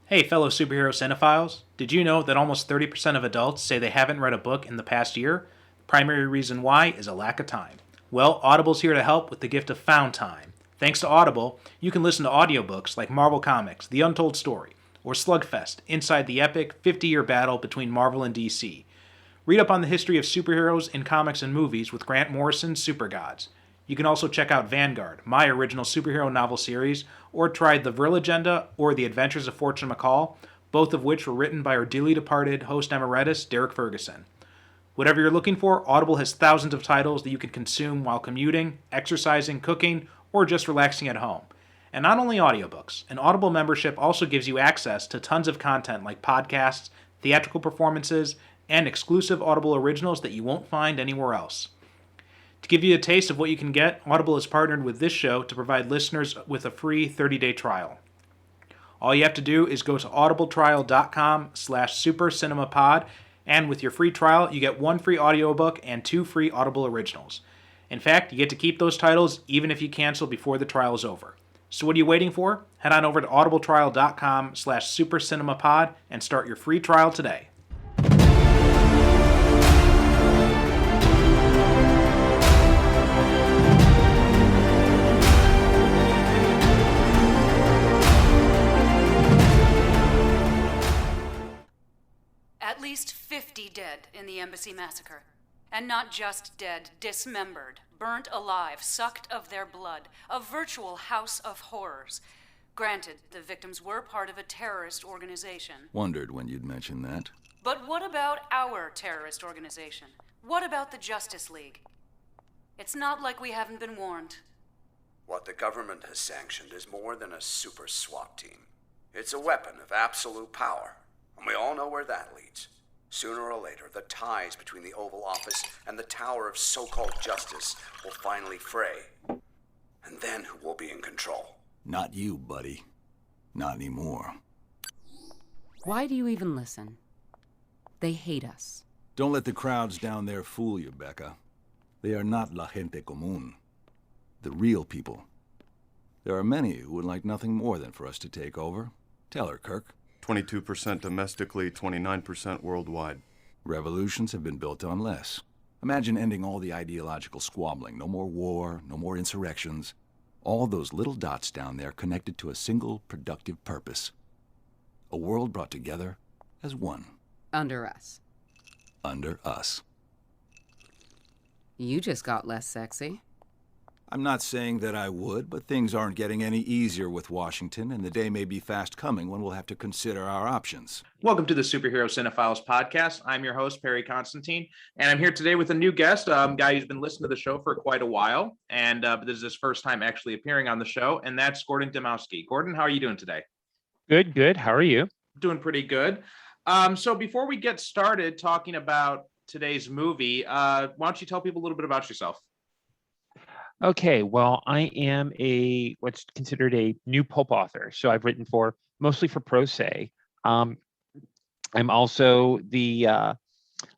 Hey, fellow superhero cinephiles. Did you know that almost 30% of adults say they haven't read a book in the past year? The primary reason why is a lack of time. Well, Audible's here to help with the gift of found time. Thanks to Audible, you can listen to audiobooks like Marvel Comics, The Untold Story, or Slugfest, inside the epic 50-year battle between Marvel and DC. Read up on the history of superheroes in comics and movies with Grant Morrison's Super Gods. You can also check out Vanguard, my original superhero novel series, or try The Vril Agenda or The Adventures of Fortune McCall, both of which were written by our dearly departed host emeritus, Derek Ferguson. Whatever you're looking for, Audible has thousands of titles that you can consume while commuting, exercising, cooking, or just relaxing at home. And not only audiobooks, an Audible membership also gives you access to tons of content like podcasts, theatrical performances, and exclusive Audible originals that you won't find anywhere else. To give you a taste of what you can get, Audible has partnered with this show to provide listeners with a free 30-day trial. All you have to do is go to audibletrial.com/supercinemapod, and with your free trial, you get one free audiobook and 2 free Audible originals. In fact, you get to keep those titles even if you cancel before the trial is over. So what are you waiting for? Head on over to audibletrial.com/supercinemapod and start your free trial today. At least 50 dead in the Embassy massacre. And not just dead, dismembered, burnt alive, sucked of their blood. A virtual house of horrors. Granted, the victims were part of a terrorist organization. Wondered when you'd mention that. But what about our terrorist organization? What about the Justice League? It's not like we haven't been warned. What the government has sanctioned is more than a super SWAT team. It's a weapon of absolute power. And we all know where that leads. Sooner or later, the ties between the Oval Office and the Tower of so-called justice will finally fray. And then who will be in control? Not you, buddy. Not anymore. Why do you even listen? They hate us. Don't let the crowds down there fool you, Bekka. They are not la gente común. The real people. There are many who would like nothing more than for us to take over. Tell her, Kirk. 22% domestically, 29% worldwide. Revolutions have been built on less. Imagine ending all the ideological squabbling. No more war, no more insurrections. All those little dots down there connected to a single productive purpose. A world brought together as one. Under us. Under us. You just got less sexy. I'm not saying that I would, but things aren't getting any easier with Washington, and the day may be fast coming when we'll have to consider our options. Welcome to the Superhero Cinephiles podcast. I'm your host, Perry Constantine, and I'm here today with a new guest, a guy who's been listening to the show for quite a while, and this is his first time actually appearing on the show, and that's Gordon Dymowski. Gordon, how are you doing today? Good. How are you? Doing pretty good. So before we get started talking about today's movie, why don't you tell people a little bit about yourself? Okay, well, I am what's considered a new pulp author. So I've written mostly for Pro Se. I'm also the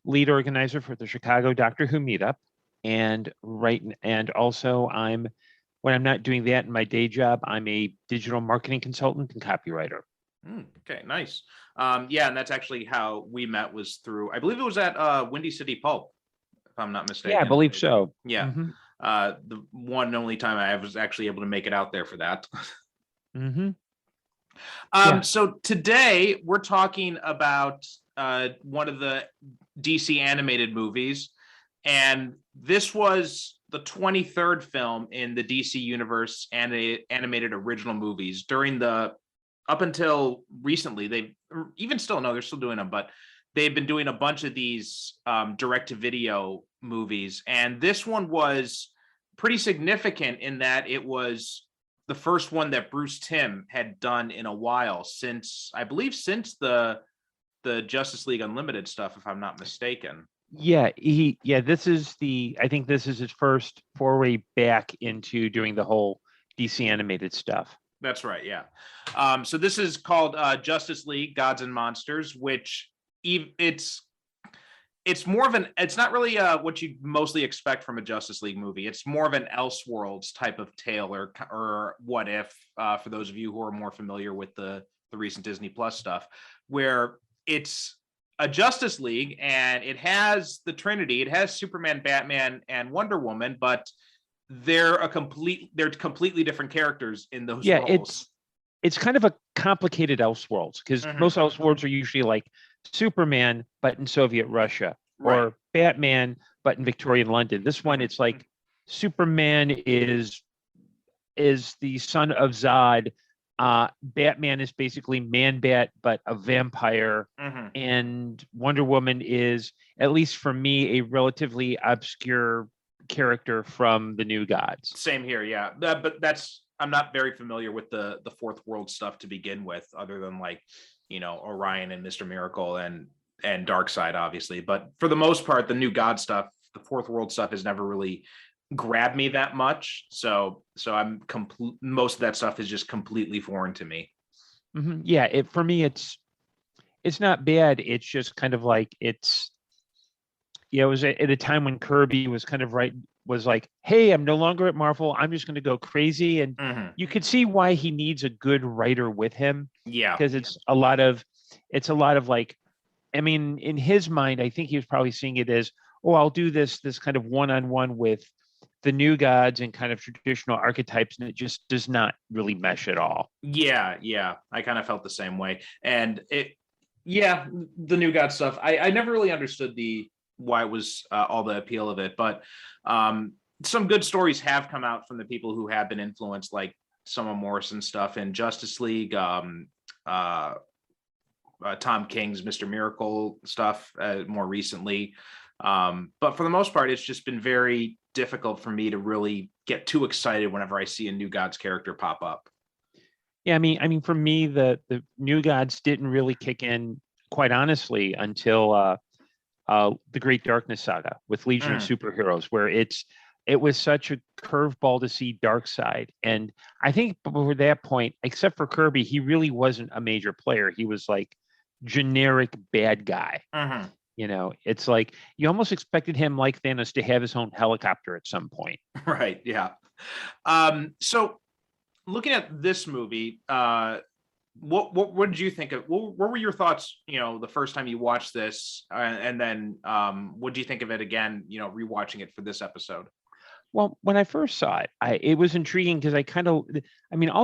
lead organizer for the Chicago Doctor Who meetup, and also when I'm not doing that in my day job, I'm a digital marketing consultant and copywriter. Okay, nice. Yeah, and that's actually how we met, was through, I believe it was at Windy City Pulp, if I'm not mistaken. Yeah, I believe so. Yeah. Mm-hmm. The one and only time I was actually able to make it out there for that. Mm-hmm. So today we're talking about one of the DC animated movies, and this was the 23rd film in the DC Universe and animated original movies. Up until recently, they're still doing them, but they've been doing a bunch of these direct-to-video movies, and this one was pretty significant in that it was the first one that Bruce Timm had done in a while, since the Justice League Unlimited stuff, if I'm not mistaken. I think this is his first foray back into doing the whole DC animated stuff. That's right, yeah. So this is called Justice League: Gods and Monsters, which it's not really what you mostly expect from a Justice League movie. It's more of an Elseworlds type of tale, or what if, for those of you who are more familiar with the the recent Disney Plus stuff, where it's a Justice League and it has the Trinity, it has Superman, Batman, and Wonder Woman, but they're completely different characters in those Yeah, roles. it's kind of a complicated Elseworlds, because most Elseworlds are usually like Superman, but in Soviet Russia, or Batman, but in Victorian London. This one, it's like Superman is the son of Zod. Batman is basically Man-Bat, but a vampire. And Wonder Woman is, at least for me, a relatively obscure character from the New Gods. Same here, yeah. But I'm not very familiar with the Fourth World stuff to begin with, other than like, Orion and Mr. Miracle and Darkseid, obviously. But for the most part, the New God stuff, the Fourth World stuff, has never really grabbed me that much. So most of that stuff is just completely foreign to me. Yeah, for me, it's not bad. It's just kind of like it was at a time when Kirby was kind of was like, hey, I'm no longer at Marvel. I'm just going to go crazy. And you could see why he needs a good writer with him. Yeah. Because it's a lot of like, I mean, in his mind, I think he was probably seeing it as, oh, I'll do this kind of one-on-one with the New Gods and kind of traditional archetypes, and it just does not really mesh at all. Yeah. I kind of felt the same way. And the New God stuff, I never really understood why it was all the appeal of it, but some good stories have come out from the people who have been influenced, like some of Morrison's stuff in Justice League, Tom King's Mr. Miracle stuff more recently. But for the most part, it's just been very difficult for me to really get too excited whenever I see a New Gods character pop up. Yeah, I mean, for me, the New Gods didn't really kick in, quite honestly, until the Great Darkness saga with Legion of Superheroes, where it was such a curveball to see Darkseid. And I think before that point, except for Kirby, he really wasn't a major player. He was like generic bad guy. It's like you almost expected him, like Thanos, to have his own helicopter at some point. Right. Yeah. So looking at this movie, what did you think of? What were your thoughts? The first time you watched this, and then what do you think of it again? Rewatching it for this episode. Well, when I first saw it, it was intriguing because all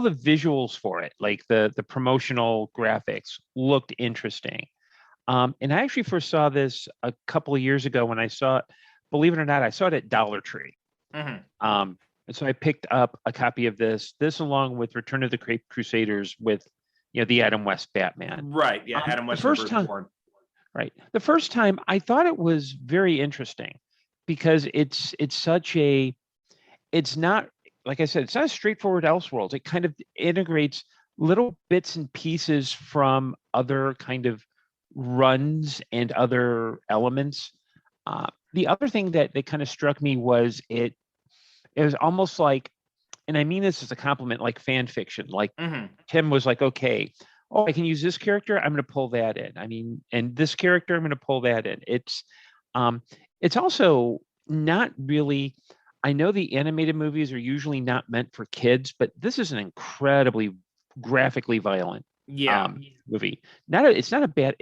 the visuals for it, like the promotional graphics, looked interesting. And I actually first saw this a couple of years ago when I saw it. Believe it or not, I saw it at Dollar Tree. And so I picked up a copy of this along with Return of the Caped Crusaders with, the Adam West Batman. Right. Yeah. Adam West. The first time, right. The first time I thought it was very interesting because it's not, like I said, it's not a straightforward Elseworlds. It kind of integrates little bits and pieces from other kind of runs and other elements. The other thing that kind of struck me was it was almost like, and I mean this as a compliment, like fan fiction. Like Tim was like, okay, I can use this character, I'm going to pull that in. I mean, and this character, I'm going to pull that in. It's also not really. I know the animated movies are usually not meant for kids, but this is an incredibly graphically violent movie. It's not a bad.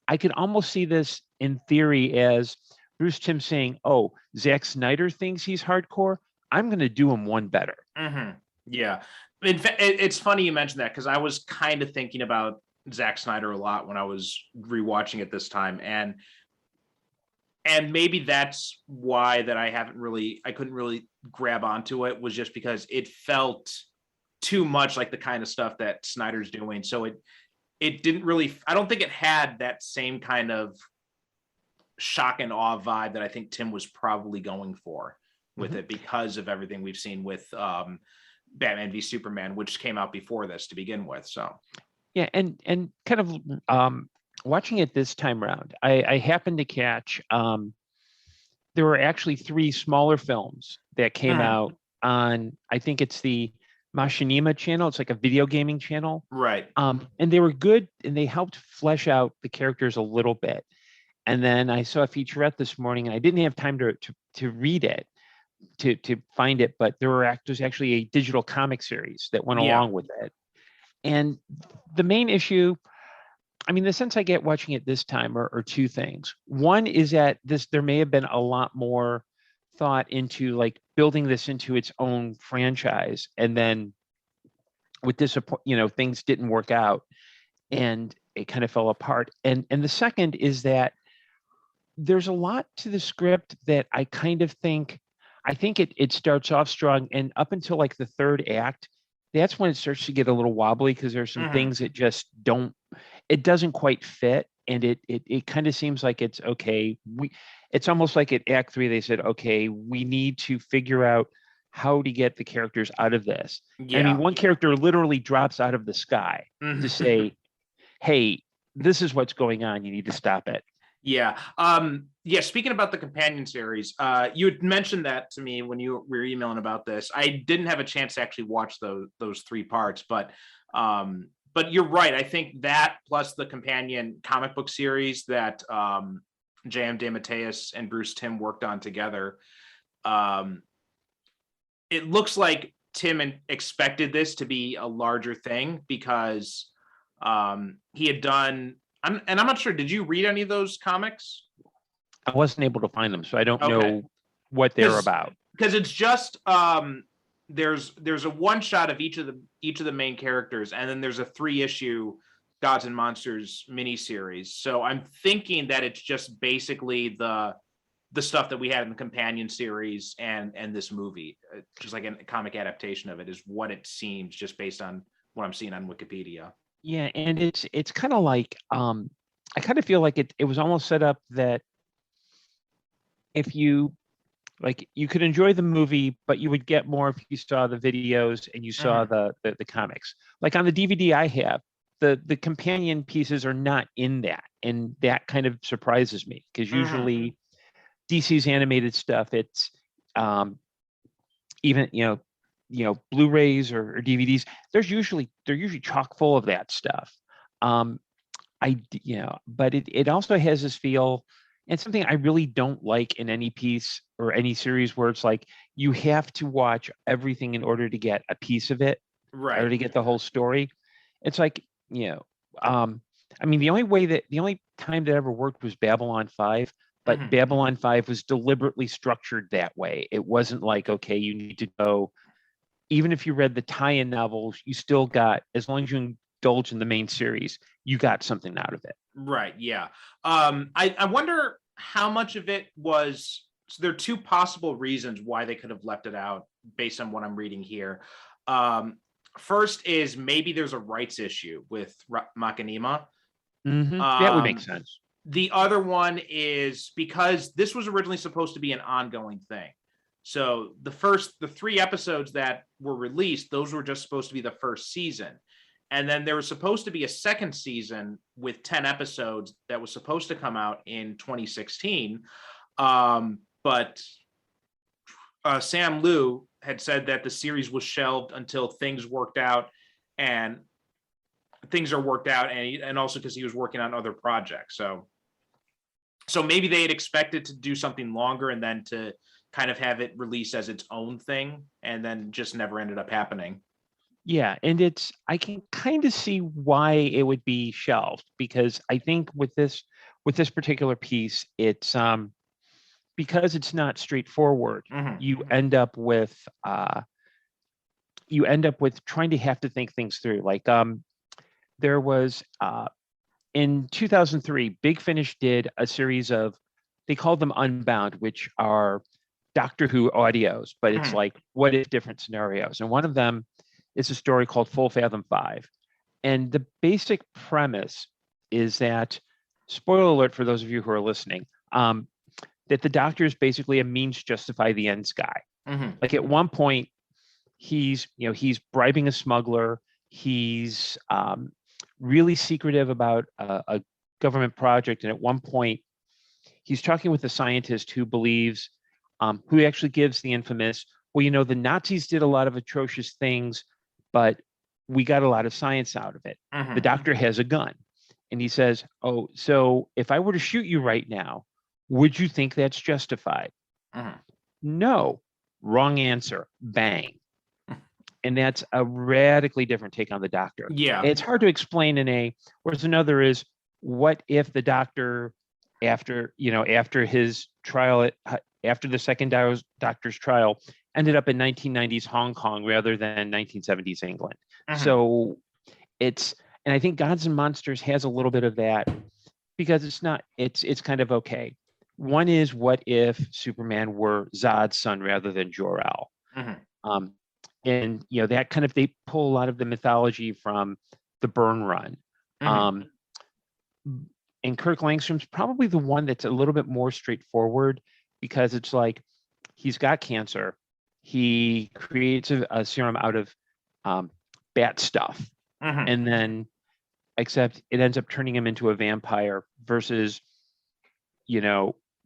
I could almost see this in theory as Bruce Timm saying, "Oh, Zack Snyder thinks he's hardcore. I'm going to do him one better." Yeah, in fact, it's funny you mentioned that because I was kind of thinking about Zack Snyder a lot when I was rewatching it this time, and maybe that's why that I couldn't really grab onto it, was just because it felt too much like the kind of stuff that Snyder's doing. So it didn't really, I don't think it had that same kind of shock and awe vibe that I think Tim was probably going for with it, because of everything we've seen with Batman v Superman, which came out before this to begin with. So yeah, and kind of watching it this time around, I happened to catch there were actually 3 smaller films that came out on, I think it's the Machinima channel. It's like a video gaming channel. Right. And they were good, and they helped flesh out the characters a little bit. And then I saw a featurette this morning, and I didn't have time to read it, to find it, but there's actually a digital comic series that went along with it. And the main issue, I mean, the sense I get watching it this time are two things. One is that there may have been a lot more thought into like building this into its own franchise, and then with things didn't work out and it kind of fell apart. And the second is that there's a lot to the script that I think it starts off strong, and up until like the third act, that's when it starts to get a little wobbly because there's some things that just it doesn't quite fit, and it kind of seems like it's okay. It's almost like at Act 3 they said, okay, we need to figure out how to get the characters out of this. I mean, one character literally drops out of the sky to say, hey, this is what's going on. You need to stop it. Yeah. Speaking about the companion series, you had mentioned that to me when you were emailing about this. I didn't have a chance to actually watch those 3 parts, but you're right. I think that plus the companion comic book series that J.M. DeMatteis and Bruce Timm worked on together, it looks like Timm expected this to be a larger thing because he had done. I'm not sure. Did you read any of those comics? I wasn't able to find them, so I don't know what they're about. Because it's just there's a one shot of each of the main characters, and then there's a 3-issue Gods and Monsters miniseries. So I'm thinking that it's just basically the stuff that we had in the companion series and this movie, just like a comic adaptation of it, is what it seems, just based on what I'm seeing on Wikipedia. Yeah, and it's kind of like I kind of feel like it was almost set up that if you could enjoy the movie, but you would get more if you saw the videos and you saw the comics. Like on the DVD I have, the companion pieces are not in that, and that kind of surprises me because usually DC's animated stuff, it's even Blu-rays or DVDs, they're usually chock full of that stuff. But it also has this feel, and something I really don't like in any piece or any series where it's like you have to watch everything in order to get a piece of it, right, or to get the whole story. It's like, I mean, the only time that ever worked was Babylon 5. But Babylon 5 was deliberately structured that way. It wasn't like, okay, you need to go, even if you read the tie-in novels, you still got, as long as you indulge in the main series, you got something out of it. Right, yeah. I wonder how much of it was, so there are 2 possible reasons why they could have left it out based on what I'm reading here. First is maybe there's a rights issue with Machinima. That would make sense. The other one is because this was originally supposed to be an ongoing thing. So the 3 episodes that were released, those were just supposed to be the first season. And then there was supposed to be a second season with 10 episodes that was supposed to come out in 2016. But Sam Liu had said that the series was shelved until things worked out, and things are worked out, and also because he was working on other projects. So maybe they had expected to do something longer and then to kind of have it released as its own thing, and then just never ended up happening. Yeah, and I can kind of see why it would be shelved, because I think with this particular piece, it's because it's not straightforward. You end up with trying to have to think things through. Like there was in 2003, Big Finish did a series of, they called them Unbound, which are Doctor Who audios, but it's like what if different scenarios. And one of them is a story called Full Fathom 5. And the basic premise is that, spoiler alert for those of you who are listening, that the Doctor is basically a means to justify the ends guy. Like at one point, he's bribing a smuggler. He's really secretive about a government project. And at one point, he's talking with a scientist who believes, who actually gives the infamous, well, the Nazis did a lot of atrocious things, but we got a lot of science out of it. The Doctor has a gun. And he says, oh, so if I were to shoot you right now, would you think that's justified? No. Wrong answer. Bang. And that's a radically different take on the Doctor. Yeah. It's hard to explain whereas another is, what if the Doctor, after his trial, after the second Doctor's trial, ended up in 1990s Hong Kong rather than 1970s England. So and I think Gods and Monsters has a little bit of that, because it's kind of okay. One is, what if Superman were Zod's son rather than Jor-El? And that kind of, they pull a lot of the mythology from the Byrne run. And Kirk Langstrom's probably the one that's a little bit more straightforward, because it's like, he's got cancer. He creates a serum out of bat stuff. And then, except it ends up turning him into a vampire versus,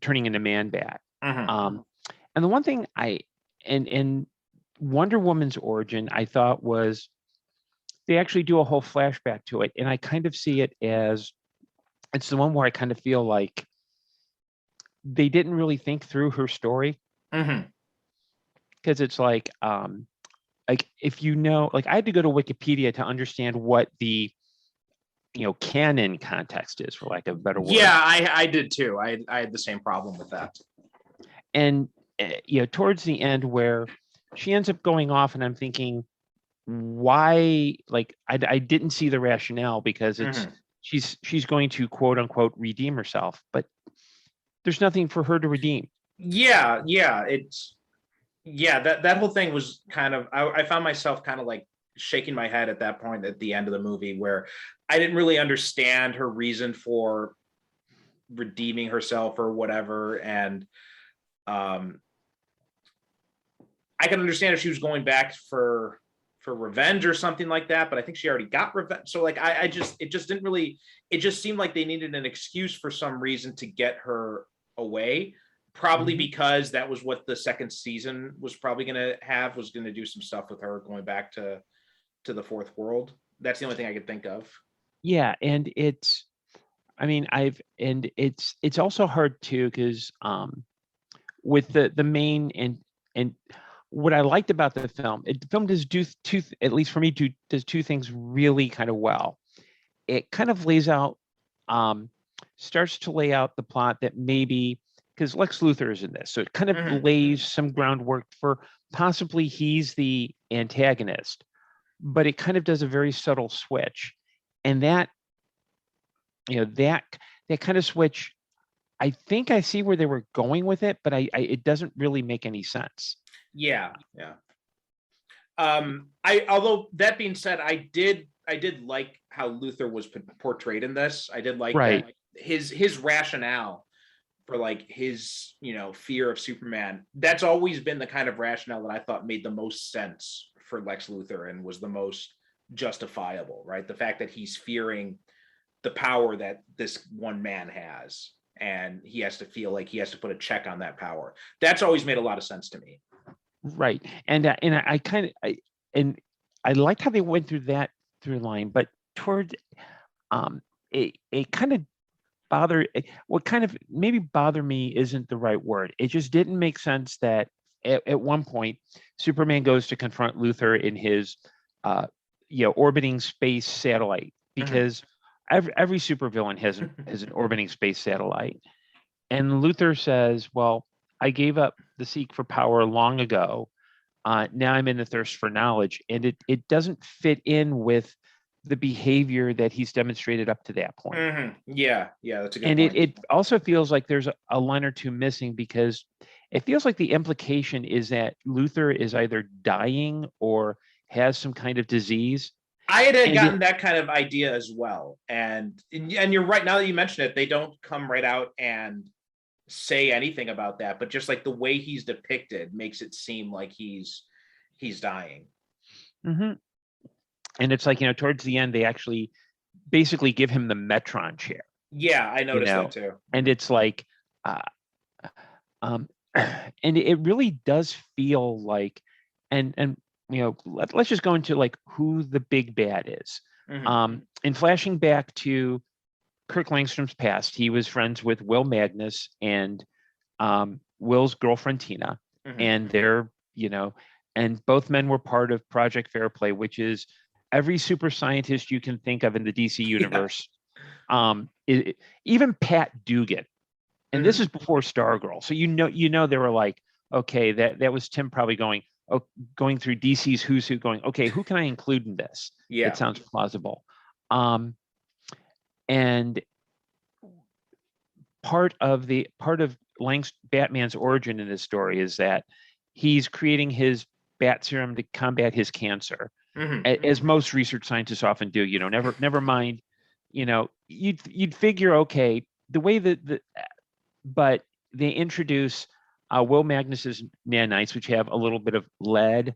turning into Man-Bat. And the one thing in Wonder Woman's origin, I thought, was they actually do a whole flashback to it. And I kind of see it as, it's the one where I kind of feel like they didn't really think through her story. Because it's like if I had to go to Wikipedia to understand what the canon context is, for lack of a better word. Yeah, I did too. I had the same problem with that. And towards the end, where she ends up going off, and I'm thinking, why? Like, I didn't see the rationale, because it's she's going to, quote unquote, redeem herself, but there's nothing for her to redeem. Yeah, that whole thing was kind of, I found myself kind of like shaking my head at that point at the end of the movie, where I didn't really understand her reason for redeeming herself or whatever. And I can understand if she was going back for revenge or something like that, but I think she already got revenge. So like, it just seemed like they needed an excuse for some reason to get her away. Probably because that was what the second season was probably going to have, was going to do some stuff with her going back to the fourth world. That's the only thing I could think of. Yeah. And it's also hard too, because with the main, and what I liked about the film does two, at least for me, does two things really kind of well. It kind of lays out, starts to lay out the plot that maybe, because Lex Luthor is in this, so it kind of lays some groundwork for possibly he's the antagonist, but it kind of does a very subtle switch, and that kind of switch, I think I see where they were going with it, but it doesn't really make any sense. Yeah. Although that being said, I did like how Luthor was portrayed in this. I did like that his rationale for like his fear of Superman, that's always been the kind of rationale that I thought made the most sense for Lex Luthor and was the most justifiable, right? The fact that he's fearing the power that this one man has, and he has to feel like he has to put a check on that power. That's always made a lot of sense to me. Right. And I kind of I liked how they went through that through line, but toward it kind of what kind of maybe bother me isn't the right word. It just didn't make sense that at one point Superman goes to confront Luthor in his orbiting space satellite, because every supervillain has an orbiting space satellite, and Luthor says, well, I gave up the seek for power long ago, now I'm in the thirst for knowledge, and it doesn't fit in with the behavior that he's demonstrated up to that point. Yeah, that's a good point. And it also feels like there's a line or two missing, because it feels like the implication is that Luthor is either dying or has some kind of disease. I had gotten that kind of idea as well. And you're right, now that you mention it, they don't come right out and say anything about that, but just like the way he's depicted makes it seem like he's dying. And it's like, towards the end, they actually basically give him the Metron chair. Yeah, I noticed that too. And it's like, and it really does feel like, and let's just go into like who the big bad is. In flashing back to Kirk Langstrom's past, he was friends with Will Magnus and Will's girlfriend Tina, and they're and both men were part of Project Fairplay, which is every super scientist you can think of in the DC universe. Even Pat Dugan, and this is before Stargirl, so they were like, okay, that was Tim probably going through DC's who's who, going, okay, who can I include in this? Yeah. It sounds plausible. And part of Batman's origin in this story is that he's creating his bat serum to combat his cancer, as most research scientists often do. Never mind. You'd figure, okay, the way but they introduce Will Magnus's nanites, which have a little bit of lead,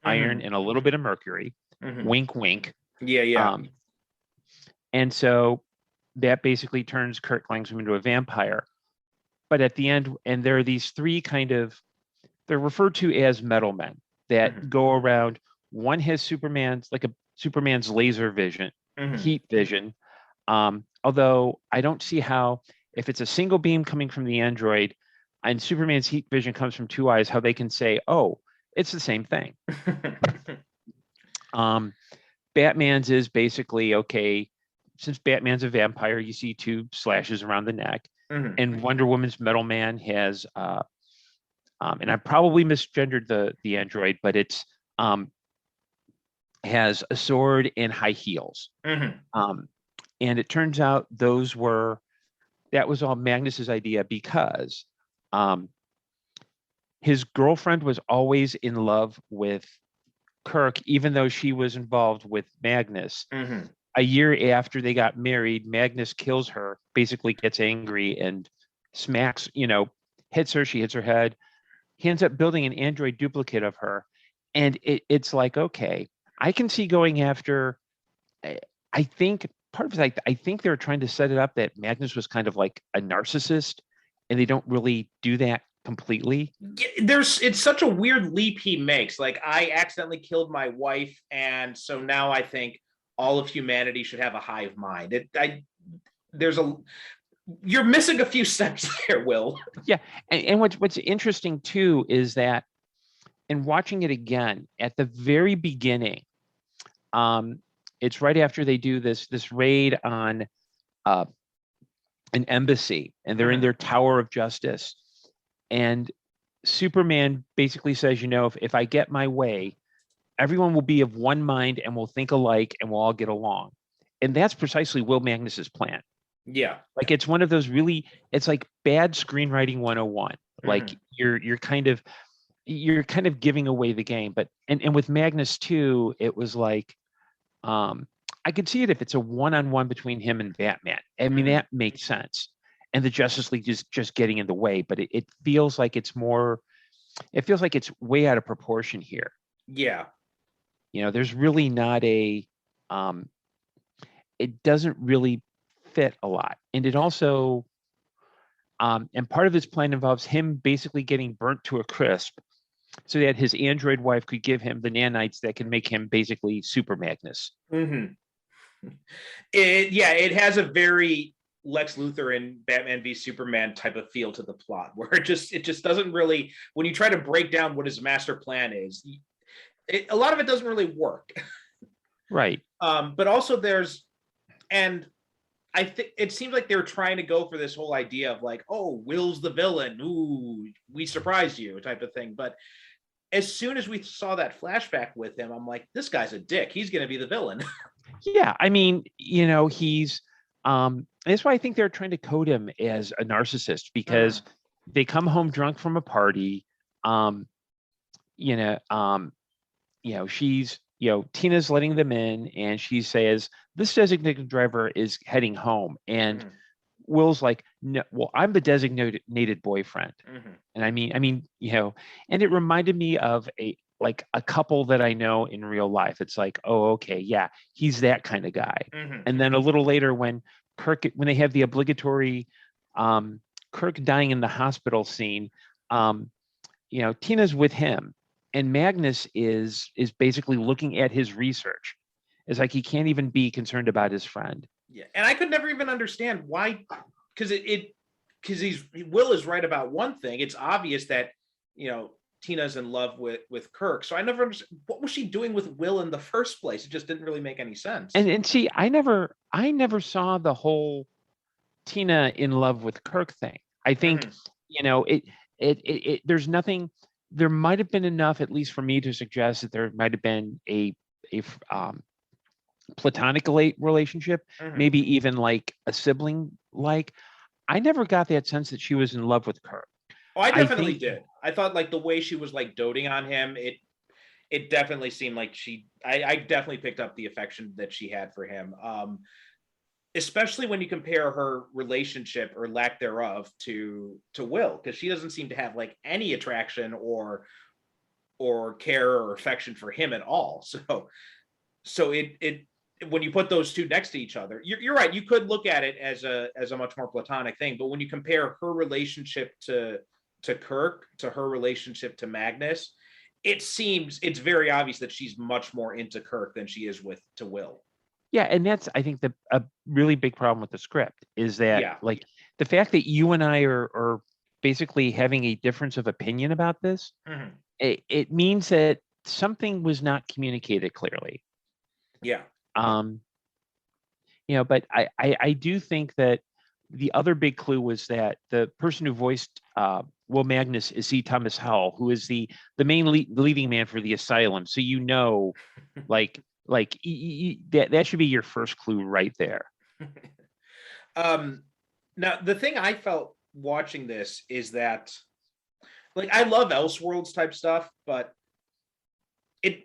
iron, and a little bit of mercury. Wink, wink. Yeah. And so that basically turns Kirk Langstrom into a vampire. But at the end, and there are these three they're referred to as metal men that go around. One has Superman's laser vision, heat vision. Although I don't see how, if it's a single beam coming from the android and Superman's heat vision comes from two eyes, how they can say, oh, it's the same thing. Batman's is basically, okay, since Batman's a vampire, you see two slashes around the neck. And Wonder Woman's Metal Man has, and I probably misgendered the android, but it's has a sword and high heels. And it turns out that was all Magnus's idea, because his girlfriend was always in love with Kirk, even though she was involved with Magnus. A year after they got married, Magnus kills her, basically gets angry and smacks, hits her. She hits her head. He ends up building an android duplicate of her. And it's like, okay, I can see going after, I think part of it, like, I think they're trying to set it up that Magnus was kind of like a narcissist, and they don't really do that completely. It's such a weird leap he makes. Like, I accidentally killed my wife, and so now I think all of humanity should have a hive mind. You're missing a few steps there, Will. Yeah, and what's interesting too is that, in watching it again at the very beginning, it's right after they do this raid on an embassy, and they're in their Tower of Justice, and Superman basically says, if I get my way, everyone will be of one mind and will think alike and we'll all get along. And that's precisely Will Magnus's plan. Yeah. Like, it's one of those it's like bad screenwriting 101. Like, you're kind of giving away the game. But and with Magnus too, it was like, I could see it if it's a one-on-one between him and Batman. I mean, that makes sense. And the Justice League is just getting in the way, but it feels like it's way out of proportion here. Yeah. There's really not it doesn't really fit a lot. And it also, and part of his plan involves him basically getting burnt to a crisp so that his android wife could give him the nanites that can make him basically Super Magnus. It has a very Lex Luthor and Batman v Superman type of feel to the plot, where it just doesn't really, when you try to break down what his master plan is, a lot of it doesn't really work. Right. But also and I think it seems like they were trying to go for this whole idea of like, oh, Will's the villain. Ooh, we surprised you type of thing. But as soon as we saw that flashback with him, I'm like, this guy's a dick. He's going to be the villain. Yeah. I mean, he's, that's why I think they're trying to code him as a narcissist, because they come home drunk from a party. She's, Tina's letting them in, and she says, this designated driver is heading home. And Will's like, no, well, I'm the designated boyfriend. And I mean, and it reminded me of a couple that I know in real life. It's like, oh, okay, yeah, he's that kind of guy. And then a little later, when they have the obligatory Kirk dying in the hospital scene, Tina's with him, and Magnus is basically looking at his research. It's like he can't even be concerned about his friend. Yeah, and I could never even understand why, because Will is right about one thing. It's obvious that Tina's in love with Kirk. So I never understood, what was she doing with Will in the first place? It just didn't really make any sense. And see, I never saw the whole Tina in love with Kirk thing. I think, there's nothing, there might have been enough, at least for me, to suggest that there might have been a platonic relationship, maybe even like a sibling. Like, I never got that sense that she was in love with Kirk. Oh, I definitely did. I thought like the way she was like doting on him, it definitely seemed like I definitely picked up the affection that she had for him. Especially when you compare her relationship or lack thereof to Will, because she doesn't seem to have like any attraction or care or affection for him at all. So it when you put those two next to each other, you're right. You could look at it as a much more platonic thing, but when you compare her relationship to Kirk to her relationship to Magnus, it's very obvious that she's much more into Kirk than she is to Will. Yeah, and that's, I think, a really big problem with the script is that like the fact that you and I are basically having a difference of opinion about this, it means that something was not communicated clearly. Yeah. But I do think that the other big clue was that the person who voiced Will Magnus is C. Thomas Howell, who is the main leading man for the asylum. So that should be your first clue right there. Now the thing I felt watching this is that, like, I love Elseworlds type stuff, but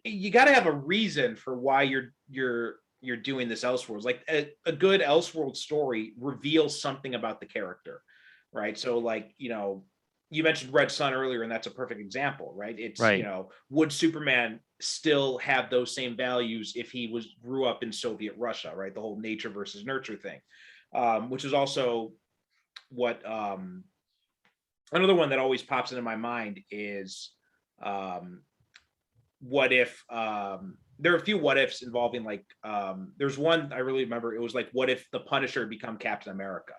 you got to have a reason for why you're doing this Elseworlds. Like a good Elseworlds story reveals something about the character, right? So like, you mentioned Red Sun earlier, and that's a perfect example, right? It's right. Would Superman still have those same values if he grew up in Soviet Russia, right? The whole nature versus nurture thing, which is also what another one that always pops into my mind is what if there are a few what ifs involving like there's one I really remember. It was like, what if the Punisher become Captain America?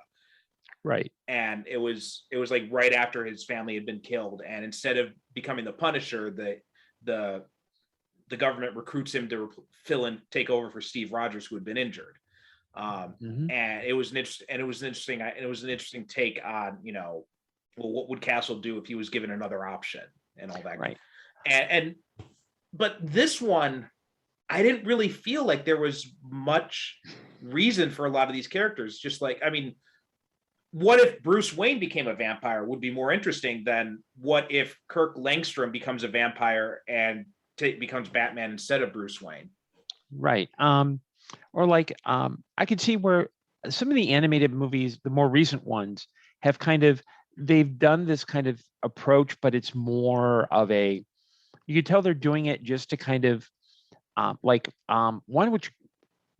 Right. And it was like right after his family had been killed, and instead of becoming the Punisher, the government recruits him to take over for Steve Rogers, who had been injured. And it was an interesting take on, well, what would Castle do if he was given another option and all that. Right. But this one, I didn't really feel like there was much reason for a lot of these characters. Just like, I mean, what if Bruce Wayne became a vampire would be more interesting than what if Kirk Langstrom becomes a vampire and becomes Batman instead of Bruce Wayne. Right. Or like, I could see where some of the animated movies, the more recent ones, have they've done this kind of approach, but it's more of you could tell they're doing it just to kind of, one which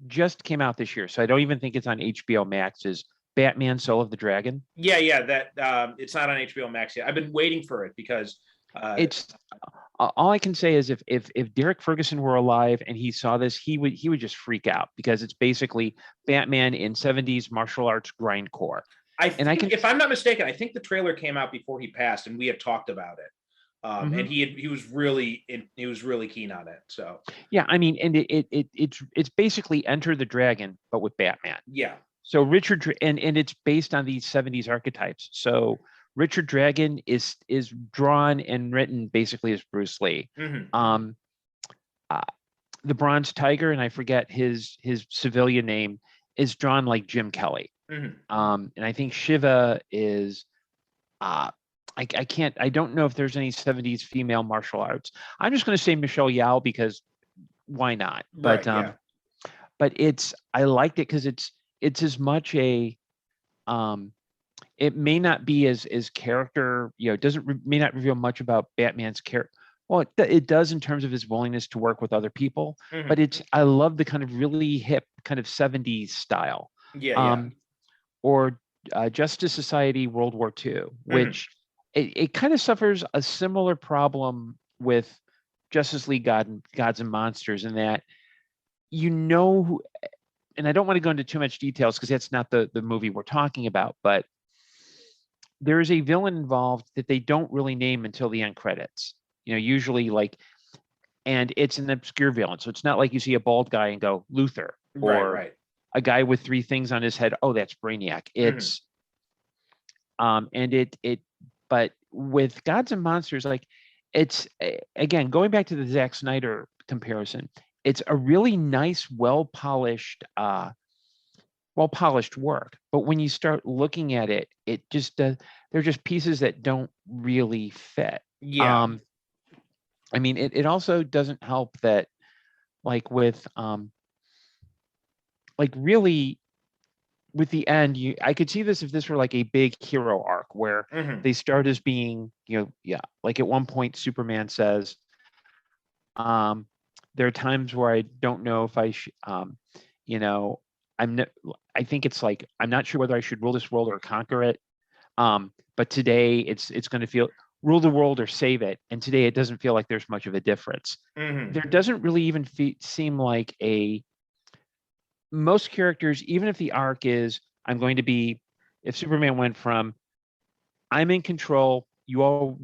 just came out this year, so I don't even think it's on HBO Max, is Batman Soul of the Dragon. Yeah, that it's not on HBO Max yet. I've been waiting for it because it's all I can say is if Derek Ferguson were alive and he saw this, he would just freak out, because it's basically Batman in 70s martial arts grindcore. If I'm not mistaken, I think the trailer came out before he passed, and we had talked about it. And he was really keen on it. So yeah, I mean, and it's basically Enter the Dragon, but with Batman. Yeah. So Richard, and it's based on these 70s archetypes. So Richard Dragon is drawn and written basically as Bruce Lee. The Bronze Tiger, and I forget his civilian name, is drawn like Jim Kelly. And I think Shiva is I don't know if there's any 70s female martial arts. I'm just going to say Michelle Yeoh, because why not? But but I liked it because it's as much a it may not be as character, may not reveal much about Batman's character. Well, it does in terms of his willingness to work with other people, but I love the kind of really hip kind of 70s style. Or Justice Society World War II, which it kind of suffers a similar problem with Justice League Gods and Monsters, in that and I don't want to go into too much details because that's not the movie we're talking about, but there is a villain involved that they don't really name until the end credits. usually and it's an obscure villain. So it's not like you see a bald guy and go Luther, or Right. a guy with 3 things on his head. Oh, that's Brainiac. It's and but with Gods and Monsters, it's again, going back to the Zack Snyder comparison, it's a really nice, well-polished work. But when you start looking at it, it just they're just pieces that don't really fit. Yeah. I mean, it also doesn't help that with really with the end, I could see this if this were like a big hero arc where they start as being, like at one point Superman says, there are times where I don't know if I should, I think it's like, I'm not sure whether I should rule this world or conquer it. But today it's going to feel rule the world or save it. And today it doesn't feel like there's much of a difference. There doesn't really even seem like most characters, even if the arc is, if Superman went from, I'm in control, you all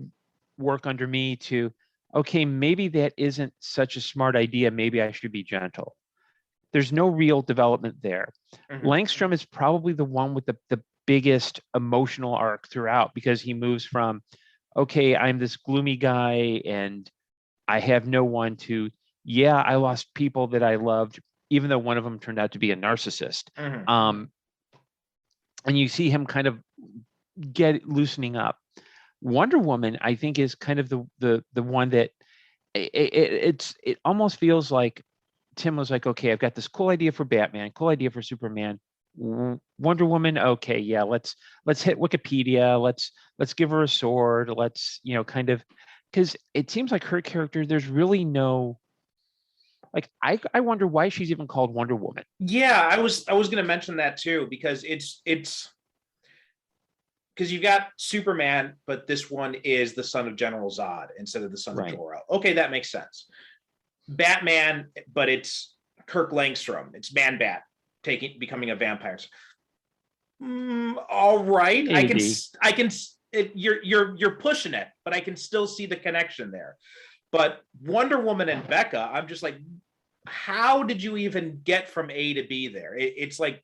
work under me, to, okay, maybe that isn't such a smart idea. Maybe I should be gentle. There's no real development there. Langstrom is probably the one with the biggest emotional arc throughout, because he moves from, okay, I'm this gloomy guy and I have no one to, I lost people that I loved, even though one of them turned out to be a narcissist. And you see him kind of loosening up. Wonder Woman, I think, is kind of the one that it almost feels like Tim was like, okay, I've got this cool idea for Batman, cool idea for Superman. Wonder Woman, okay, yeah, let's hit Wikipedia, let's give her a sword, let's kind of, because it seems like her character, there's really no, I wonder why she's even called Wonder Woman. Yeah, I was going to mention that too, because it's because you've got Superman, but this one is the son of General Zod instead of the son of Jor-El. Okay, that makes sense. Batman, but it's Kirk Langstrom. It's Man-Bat becoming a vampire. All right, maybe. I can. You're pushing it, but I can still see the connection there. But Wonder Woman and Bekka, I'm just like, how did you even get from A to B there? It's like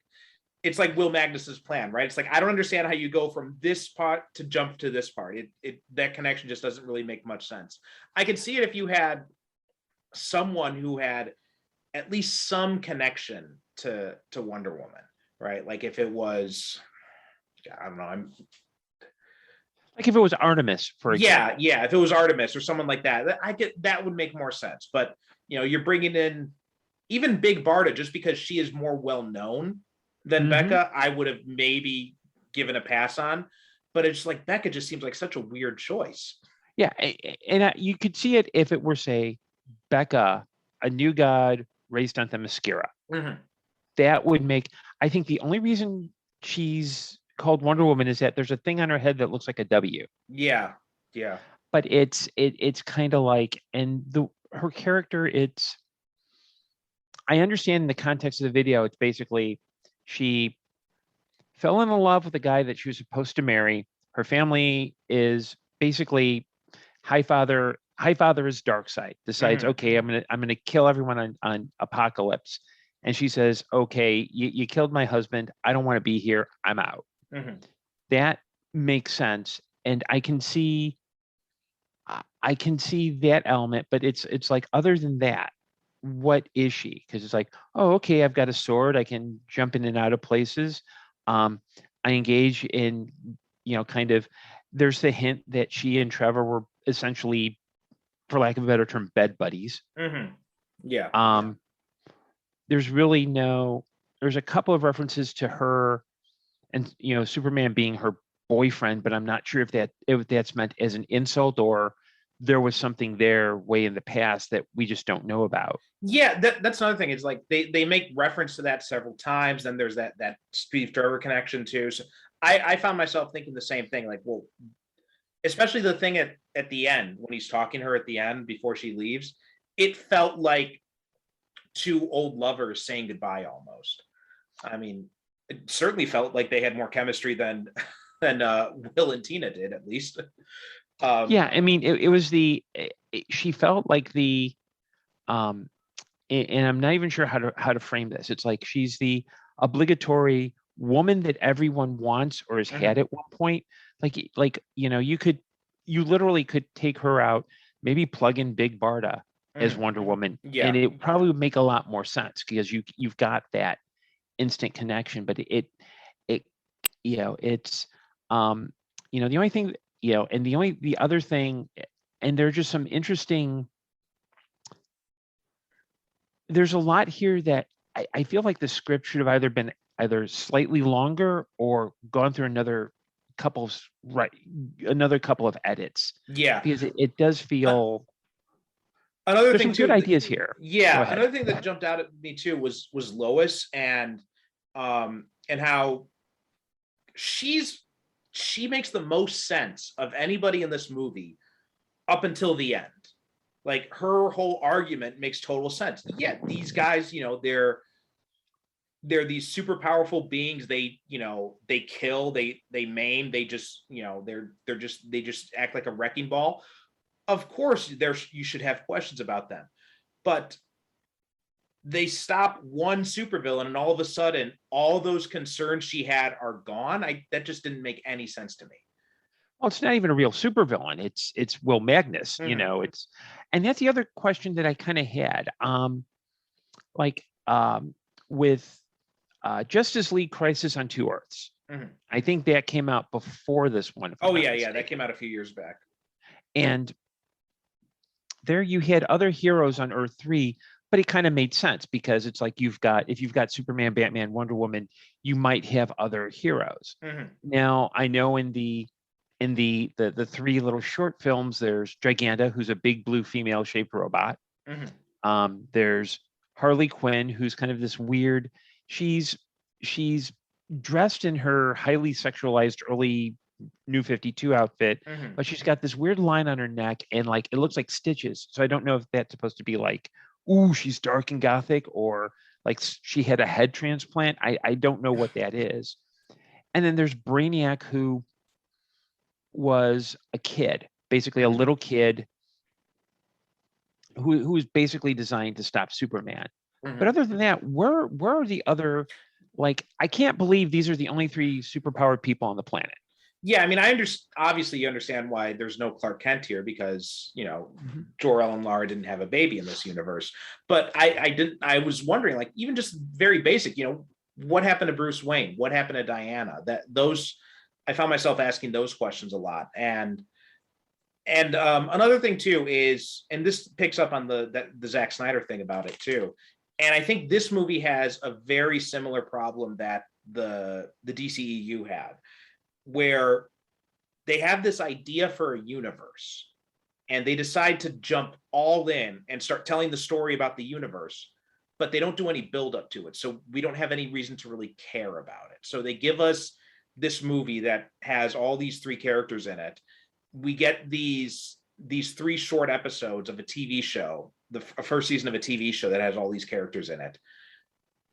Will Magnus's plan, right? It's like, I don't understand how you go from this part to jump to this part. That connection just doesn't really make much sense. I could see it if you had someone who had at least some connection to Wonder Woman, right? Like if it was, I don't know, like if it was Artemis, for example. Yeah, if it was Artemis or someone like that, that would make more sense. But you're bringing in even Big Barda just because she is more well known than Bekka. I would have maybe given a pass on, but it's like Bekka just seems like such a weird choice. Yeah, and you could see it if it were, say, Bekka, a new god raised on Themyscira. That would make, I think the only reason she's called Wonder Woman is that there's a thing on her head that looks like a W. Yeah. But it's kind of like, and her character, I understand in the context of the video, it's basically she fell in love with a guy that she was supposed to marry. Her family is basically Highfather is Darkseid, decides, okay, I'm gonna kill everyone on Apocalypse. And she says, okay, you killed my husband. I don't want to be here. I'm out. That makes sense. And I can see that element, but it's like, other than that, what is she? Because it's like, oh, okay, I've got a sword. I can jump in and out of places. I engage in, kind of, there's the hint that she and Trevor were essentially, for lack of a better term, bed buddies. Yeah. There's a couple of references to her and, Superman being her boyfriend, but I'm not sure if that's meant as an insult or there was something there way in the past that we just don't know about. Yeah, that's another thing. It's like they make reference to that several times. Then there's that Steve Trevor connection too. So I found myself thinking the same thing. Like, well, especially the thing at the end when he's talking to her at the end before she leaves, it felt like two old lovers saying goodbye almost. I mean, it certainly felt like they had more chemistry than Will and Tina did, at least. Yeah, I mean, it was she felt like the and I'm not even sure how to frame this. It's like she's the obligatory woman that everyone wants or has had at one point. Like you literally could take her out, maybe plug in Big Barda as Wonder Woman, and it probably would make a lot more sense because you've got that instant connection. But it it's the only thing, and the other thing, and there are just some interesting. There's a lot here that I feel like the script should have either been either slightly longer or gone through another couple of edits. Yeah. Because it does feel another there's thing some too, good ideas here. Yeah. Another thing that jumped out at me too was Lois and how she makes the most sense of anybody in this movie up until the end. Like her whole argument makes total sense. Yeah, these guys, they're these super powerful beings. They kill, they maim, they just, they just act like a wrecking ball. Of course, you should have questions about them, but they stop one supervillain, and all of a sudden, all those concerns she had are gone. That just didn't make any sense to me. Well, it's not even a real supervillain. It's Will Magnus. And that's the other question that I kind of had. With Justice League Crisis on Two Earths. I think that came out before this one. Oh yeah, that came out a few years back. And there you had other heroes on Earth 3, but it kind of made sense because it's like if you've got Superman, Batman, Wonder Woman, you might have other heroes. Now I know in the three little short films, there's Giganta, who's a big blue female shaped robot. There's Harley Quinn, who's kind of this weird. She's dressed in her highly sexualized early New 52 outfit, but she's got this weird line on her neck, and like it looks like stitches. So I don't know if that's supposed to be like, ooh, she's dark and gothic, or like she had a head transplant. I don't know what that is. And then there's Brainiac, who was a kid, basically a little kid who was basically designed to stop Superman. But other than that, where are the other, like, I can't believe these are the only three superpowered people on the planet. Yeah, I mean, obviously you understand why there's no Clark Kent here, because, Jor-El and Lara didn't have a baby in this universe. But I was wondering, like, even just very basic, what happened to Bruce Wayne? What happened to Diana? I found myself asking those questions a lot. And another thing too is, and this picks up on the Zack Snyder thing about it too. And I think this movie has a very similar problem that the DCEU had, where they have this idea for a universe and they decide to jump all in and start telling the story about the universe, but they don't do any build up to it. So we don't have any reason to really care about it. So they give us this movie that has all these three characters in it. We get these three short episodes of a TV show, the first season of a TV show that has all these characters in it.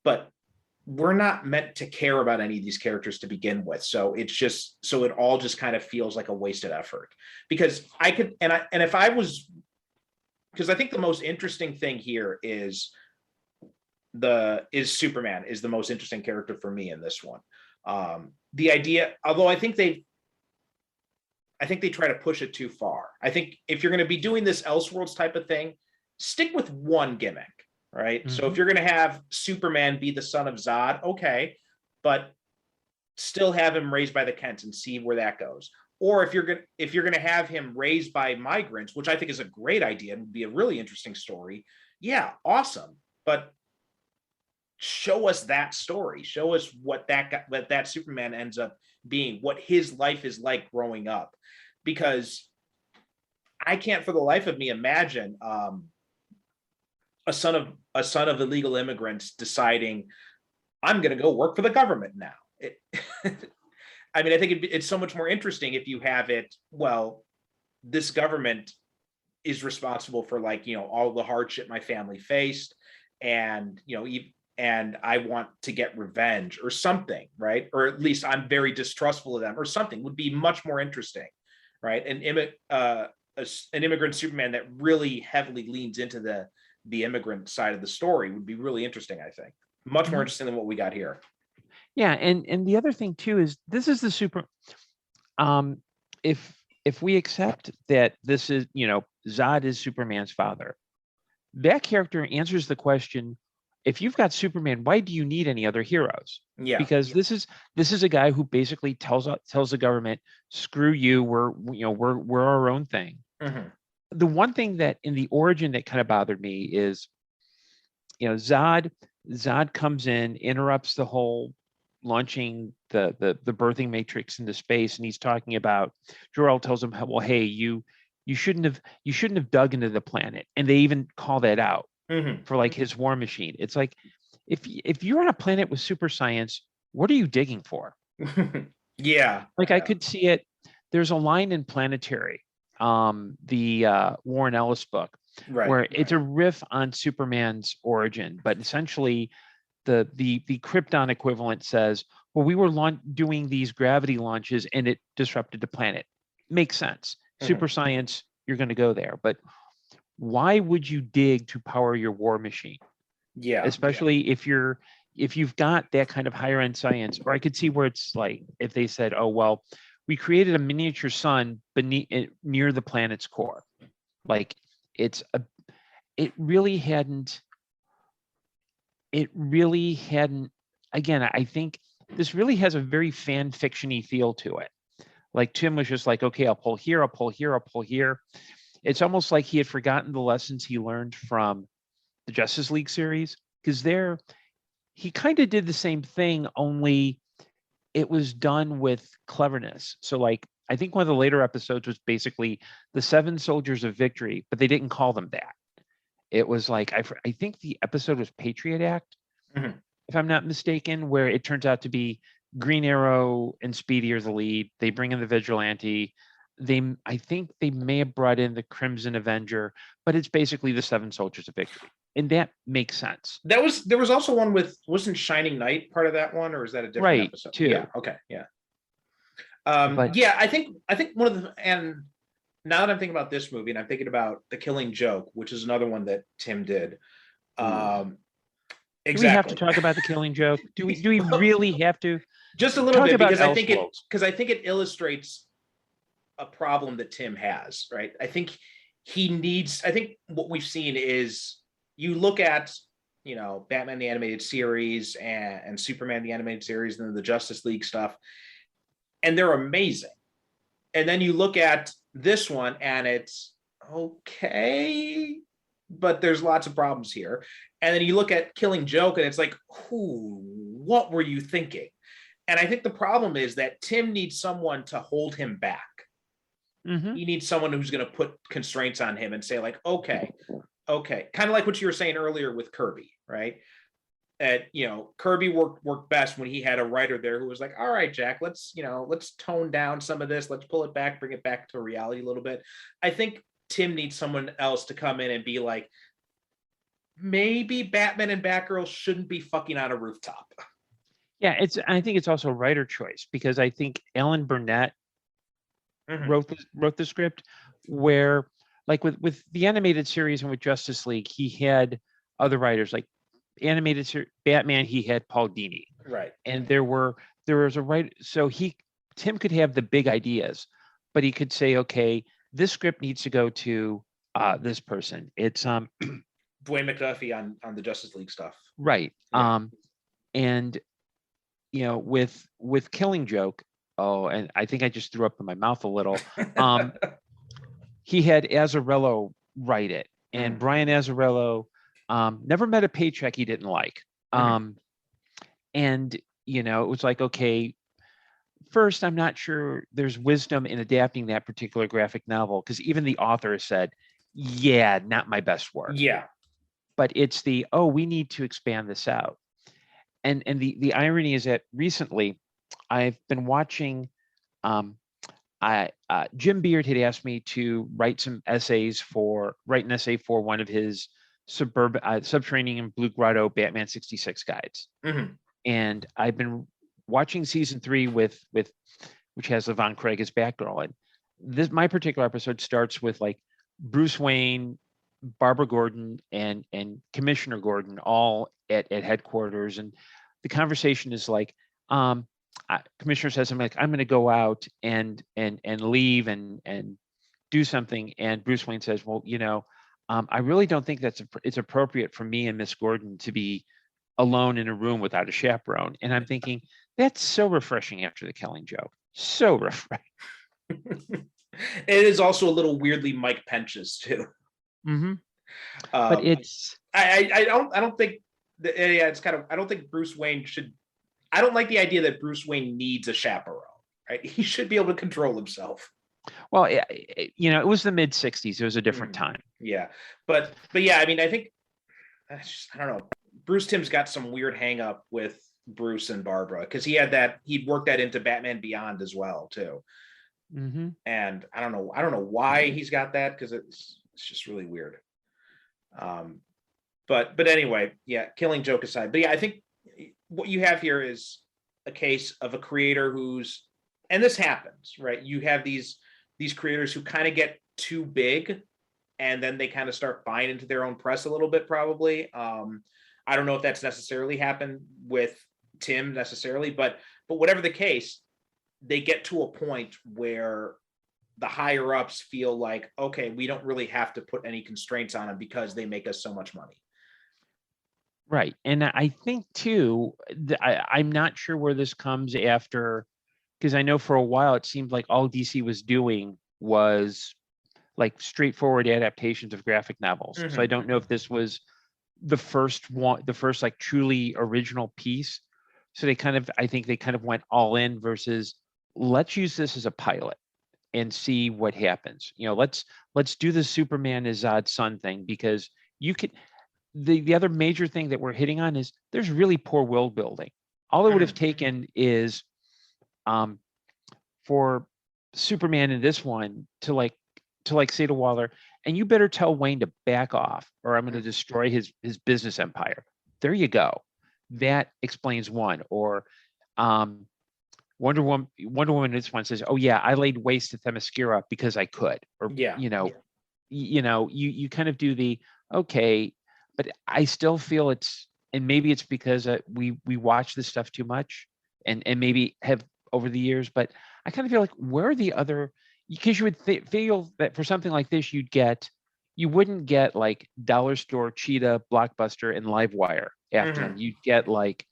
But we're not meant to care about any of these characters to begin with. So it all just kind of feels like a wasted effort, because I think the most interesting thing here is Superman is the most interesting character for me in this one. The idea, although I think they try to push it too far. I think if you're going to be doing this Elseworlds type of thing, stick with one gimmick, right? So if you're going to have Superman be the son of Zod, okay, but still have him raised by the Kents and see where that goes. Or if you're going to have him raised by migrants, which I think is a great idea and would be a really interesting story, yeah, awesome. But show us that story. Show us what that Superman ends up being, what his life is like growing up. Because I can't for the life of me imagine a son of illegal immigrants deciding, I'm going to go work for the government now. I mean, I think it's so much more interesting if you have it, well, this government is responsible for, like, all the hardship my family faced, and and I want to get revenge or something, right? Or at least I'm very distrustful of them or something would be much more interesting, right? And an immigrant Superman that really heavily leans into the immigrant side of the story would be really interesting. I think much more interesting than what we got here. Yeah, and the other thing too is this is the super. If we accept that this is, Zod is Superman's father, that character answers the question: if you've got Superman, why do you need any other heroes? Yeah, Because this is a guy who basically tells the government, screw you, we're our own thing. Mm-hmm. The one thing that in the origin that kind of bothered me is, Zod comes in, interrupts the whole launching the birthing matrix into space, and he's talking about, Jor-El tells him, well, hey, you shouldn't have dug into the planet, and they even call that out for like his war machine. It's like, if you're on a planet with super science, what are you digging for? Yeah, like I could see it. There's a line in Planetary, the Warren Ellis book, where it's a riff on Superman's origin, but essentially the Krypton equivalent says, well, we were doing these gravity launches and it disrupted the planet. Makes sense. Super science, you're going to go there, but why would you dig to power your war machine? Yeah, especially if you've got that kind of higher end science. Or I could see where it's like if they said, oh well, we created a miniature sun near the planet's core. Like it really hadn't. Again, I think this really has a very fan fiction-y feel to it. Like Tim was just like, okay, I'll pull here, I'll pull here, I'll pull here. It's almost like he had forgotten the lessons he learned from the Justice League series, because there he kind of did the same thing, only it was done with cleverness. So like, I think one of the later episodes was basically the 7 Soldiers of Victory, but they didn't call them that. It was like, I think the episode was Patriot Act, if I'm not mistaken, where it turns out to be Green Arrow and Speedy are the lead. They bring in the Vigilante. I think they may have brought in the Crimson Avenger, but it's basically the 7 Soldiers of Victory. And that makes sense. There was also one wasn't Shining Knight part of that one, or is that a different episode? Too. Yeah. Okay. Yeah. I think one of the, and now that I'm thinking about this movie and I'm thinking about The Killing Joke, which is another one that Tim did. Exactly. Do we have to talk about The Killing Joke? Do we really have to? Just a little bit, because I think it illustrates a problem that Tim has, right? I think what we've seen is, you look at, Batman the Animated Series and Superman the Animated Series and then the Justice League stuff, and they're amazing. And then you look at this one and it's okay, but there's lots of problems here. And then you look at Killing Joke and it's like, what were you thinking? And I think the problem is that Tim needs someone to hold him back. He needs someone who's going to put constraints on him and say like, okay. Kind of like what you were saying earlier with Kirby, right? Kirby worked best when he had a writer there who was like, all right, Jack, let's tone down some of this. Let's pull it back, bring it back to reality a little bit. I think Tim needs someone else to come in and be like, maybe Batman and Batgirl shouldn't be fucking on a rooftop. Yeah, I think it's also writer choice, because I think Alan Burnett wrote the script, where like with the animated series and with Justice League, he had other writers. Like Batman, he had Paul Dini, right? And there was a writer, so Tim could have the big ideas, but he could say, okay, this script needs to go to this person. It's Dwayne McDuffie on the Justice League stuff, right? Yeah. And with Killing Joke, and I think I just threw up in my mouth a little. He had Azzarello write it, and Brian Azzarello never met a paycheck he didn't like. And it was like, okay, first, I'm not sure there's wisdom in adapting that particular graphic novel, because even the author said, yeah, not my best work. Yeah. But it's we need to expand this out. And the irony is that recently I've been watching, Jim Beard had asked me to write an essay for one of his Subterranean Blue Grotto Batman 66 guides. And I've been watching season 3 which has Levon Craig as Batgirl. And my particular episode starts with like Bruce Wayne, Barbara Gordon, and Commissioner Gordon all at headquarters, and the conversation is like, Commissioner says something like, "I'm going to go out and leave and do something," and Bruce Wayne says, "Well, I really don't think it's appropriate for me and Miss Gordon to be alone in a room without a chaperone." And I'm thinking, that's so refreshing after the Killing Joke. So refreshing. It is also a little weirdly Mike Pence's too. Mm-hmm. But it's I don't think it's kind of, I don't think Bruce Wayne should. I don't like the idea that Bruce Wayne needs a chaperone. Right? He should be able to control himself. Well, it was the mid '60s. It was a different time. Yeah, but yeah, I mean, I think I don't know. Bruce Timm's got some weird hang up with Bruce and Barbara because he'd worked that into Batman Beyond as well too. Mm-hmm. And I don't know why he's got that, because it's just really weird. But anyway, yeah, Killing Joke aside, but yeah, I think what you have here is a case of a creator and this happens, right? You have these creators who kind of get too big, and then they kind of start buying into their own press a little bit, probably. I don't know if that's necessarily happened with Tim necessarily, but whatever the case, they get to a point where the higher ups feel like, okay, we don't really have to put any constraints on them because they make us so much money. Right. And I think too, I'm not sure where this comes after, because I know for a while it seemed like all DC was doing was like straightforward adaptations of graphic novels. Mm-hmm. So I don't know if this was the first like truly original piece. So I think they kind of went all in versus let's use this as a pilot and see what happens. Let's do the Superman is Zod's son thing, because you could, the other major thing that we're hitting on is there's really poor world building. All it would have taken is for Superman in this one to say to Waller, and you better tell Wayne to back off or I'm going to destroy his business empire. There you go. That explains one. Or Wonder Woman in this one says, "Oh yeah, I laid waste to Themyscira because I could." Or you kind of do the okay, but I still feel and maybe it's because we watch this stuff too much and maybe have over the years, but I kind of feel like where are the other, because you would feel that for something like this you wouldn't get like Dollar Store, Cheetah, Blockbuster, and Livewire after them. You'd get like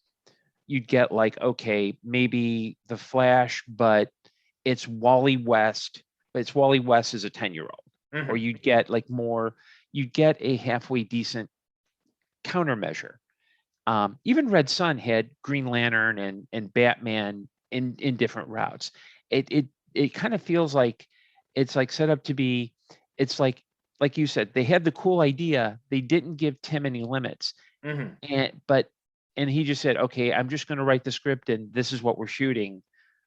okay, maybe The Flash, but it's Wally West, but it's Wally West as a 10-year-old. Or you'd get a halfway decent countermeasure. Even Red Sun had Green Lantern and Batman in different routes. It kind of feels like it's like set up to be, it's like you said, they had the cool idea. They didn't give Tim any limits. And he just said, okay, I'm just going to write the script and this is what we're shooting,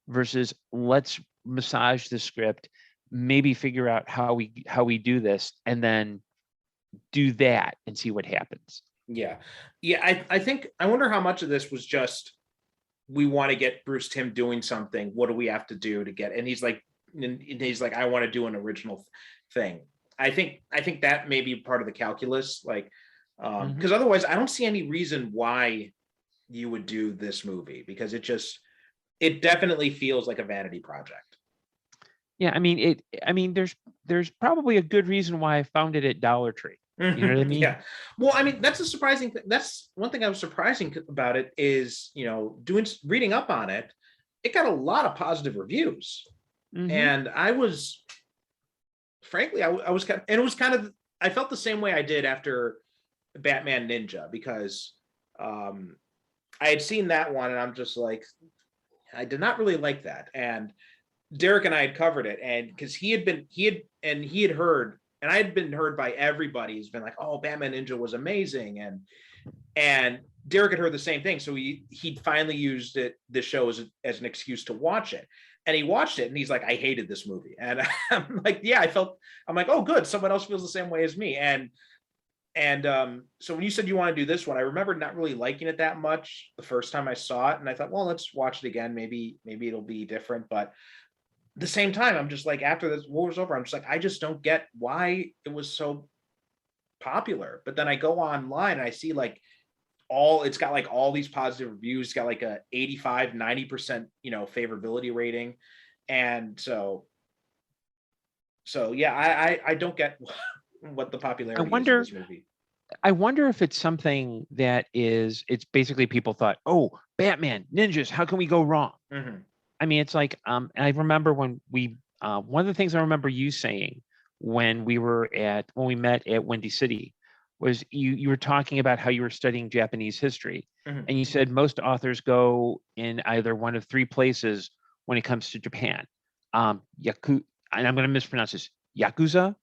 versus let's massage the script, maybe figure out how we do this and then do that and see what happens. Yeah. I wonder how much of this was just, we want to get Bruce Timm doing something. What do we have to do to get, and he's like, I want to do an original thing. I think that may be part of the calculus, like, because otherwise I don't see any reason why you would do this movie, because it definitely feels like a vanity project. Yeah. I mean, there's probably a good reason why I found it at Dollar Tree. You know what I mean? Yeah. Well, I mean, that's a surprising thing. That's one thing I was surprising about it is, reading up on it, it got a lot of positive reviews. And I was, frankly, I was kind of, and it was kind of, I felt the same way I did after Batman Ninja, because I had seen that one and I'm just like, I did not really like that. And Derek and I had covered it, and because he had heard, and I had been heard by everybody who's been like, oh, Batman Ninja was amazing. And Derek had heard the same thing. So he'd finally used this show as an excuse to watch it. And he watched it and he's like, I hated this movie. And I'm like, yeah, I'm like, oh, good. Someone else feels the same way as me. And so when you said you want to do this one, I remember not really liking it that much the first time I saw it. And I thought, well, let's watch it again. Maybe it'll be different. But the same time, I'm just like, after this war was over, I'm just like, I just don't get why it was so popular. But then I go online and I see like it's got like all these positive reviews. It's got like a 85, 90%, favorability rating. And so yeah, I don't get what the popularity is of this movie. I wonder if it's something that it's basically people thought, oh, Batman, ninjas, how can we go wrong? Mm-hmm. I mean, it's like, I remember when one of the things I remember you saying when we met at Windy City was you were talking about how you were studying Japanese history. Mm-hmm. And you said most authors go in either one of three places when it comes to Japan. And I'm going to mispronounce this, Yakuza,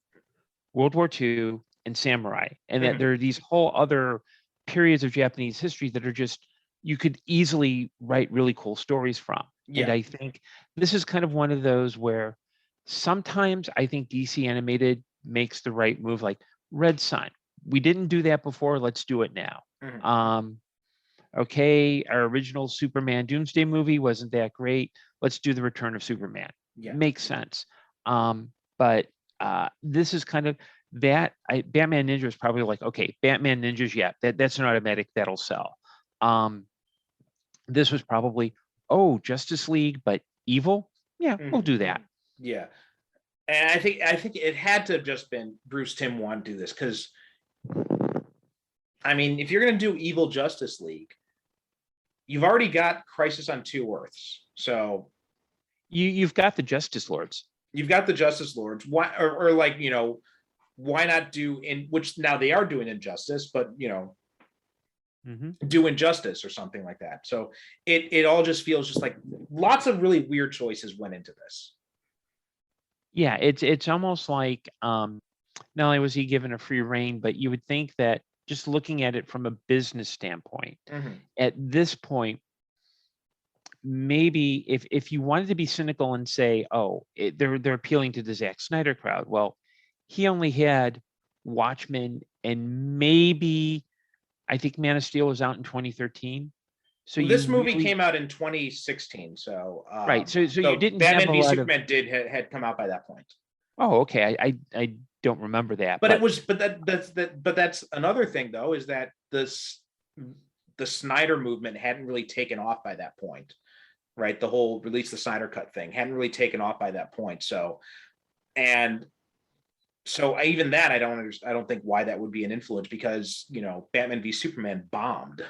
World War II, and samurai. And that there are these whole other periods of Japanese history that are just, you could easily write really cool stories from. Yeah. And I think this is kind of one of those where sometimes I think DC Animated makes the right move, like Red Sun. We didn't do that before. Let's do it now. Mm-hmm. Okay, our original Superman Doomsday movie wasn't that great. Let's do the Return of Superman. Yeah. Makes sense. But this is kind of that. Batman Ninja is probably like, okay, Batman Ninjas, yeah, that's an automatic, that'll sell. This was probably, oh, Justice League, but evil. Yeah, we'll do that. Yeah, and I think it had to have just been Bruce Timm wanted to do this because, I mean, if you're going to do evil Justice League, you've already got Crisis on Two Earths, so you've got the Justice Lords. You've got the Justice Lords. Why or like why not do which now they are doing Injustice, but do Injustice or something like that. So it all just feels just like lots of really weird choices went into this. Yeah, it's almost like not only was he given a free rein, but you would think that just looking at it from a business standpoint, at this point, maybe if you wanted to be cynical and say, oh, they're appealing to the Zack Snyder crowd. Well, he only had Watchmen and maybe I think Man of Steel was out in 2013. So this movie came out in 2016. So right. So you didn't Batman v Superman had come out by that point. Oh, okay. I don't remember that. But it was that's another thing though, is that the Snyder movement hadn't really taken off by that point. Right. The whole release the Snyder cut thing hadn't really taken off by that point. So even that I don't think why that would be an influence because Batman v Superman bombed.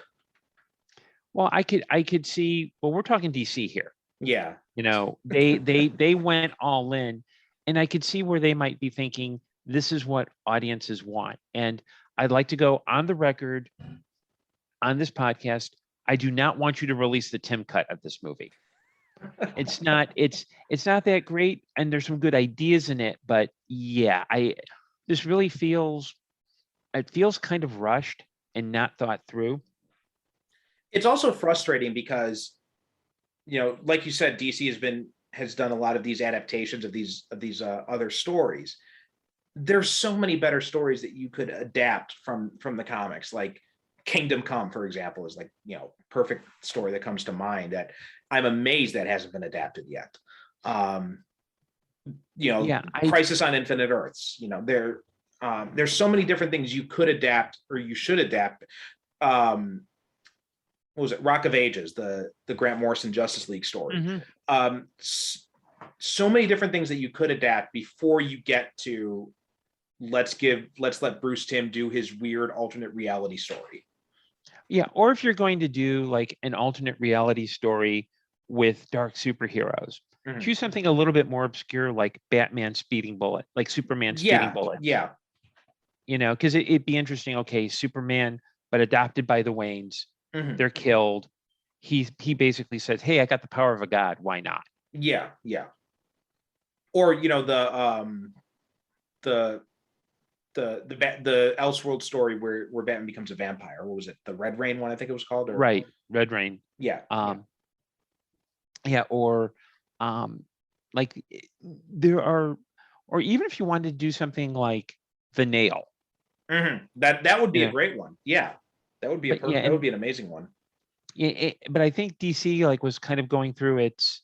Well, I could see. Well, we're talking DC here. Yeah. They went all in, and I could see where they might be thinking this is what audiences want. And I'd like to go on the record on this podcast. I do not want you to release the Timm cut of this movie. It's not that great, and there's some good ideas in it, but yeah, this really feels kind of rushed and not thought through. It's also frustrating because, like you said, DC has done a lot of these adaptations of these other stories. There's so many better stories that you could adapt from the comics, like Kingdom Come, for example, is like, perfect story that comes to mind that I'm amazed that hasn't been adapted yet. Crisis on Infinite Earths, there's so many different things you could adapt or you should adapt. What was it? Rock of Ages, the Grant Morrison Justice League story. So many different things that you could adapt before you get to let's let Bruce Timm do his weird alternate reality story. Yeah, or if you're going to do like an alternate reality story with dark superheroes, choose something a little bit more obscure, like Batman speeding bullet, like Superman speeding bullet. Yeah. Because it'd be interesting. Okay, Superman, but adopted by the Waynes. They're killed. He basically says, "Hey, I got the power of a god. Why not?" Yeah. Or the Elseworld story where Batman becomes a vampire. What was it? The Red Rain one, I think it was called. Right, Red Rain. Yeah. Yeah. Or like there are, or even if you wanted to do something like The Nail. That would be a great one. Yeah. That would be that would be an amazing one. Yeah, but I think DC was kind of going through its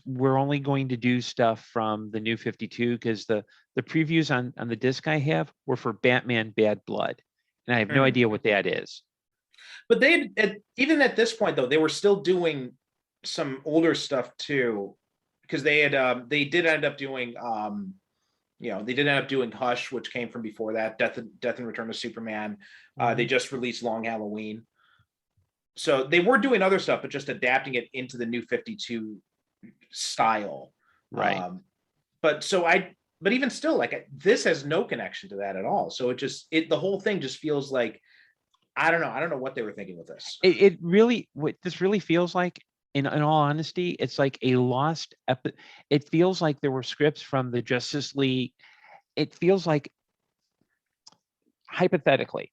we're only going to do stuff from the New 52 because the previews on the disc I have were for Batman Bad Blood, and I have no idea what that is. But even at this point though, they were still doing some older stuff too, because they did end up doing they did end up doing Hush, which came from before that, Death and Return of Superman. They just released Long Halloween. So they were doing other stuff, but just adapting it into the New 52 style. Right. But even still, like, this has no connection to that at all. So the whole thing just feels like, I don't know what they were thinking with this. It really, what this really feels like, in all honesty, it's like a lost it feels like there were scripts from the Justice League. It feels like, hypothetically,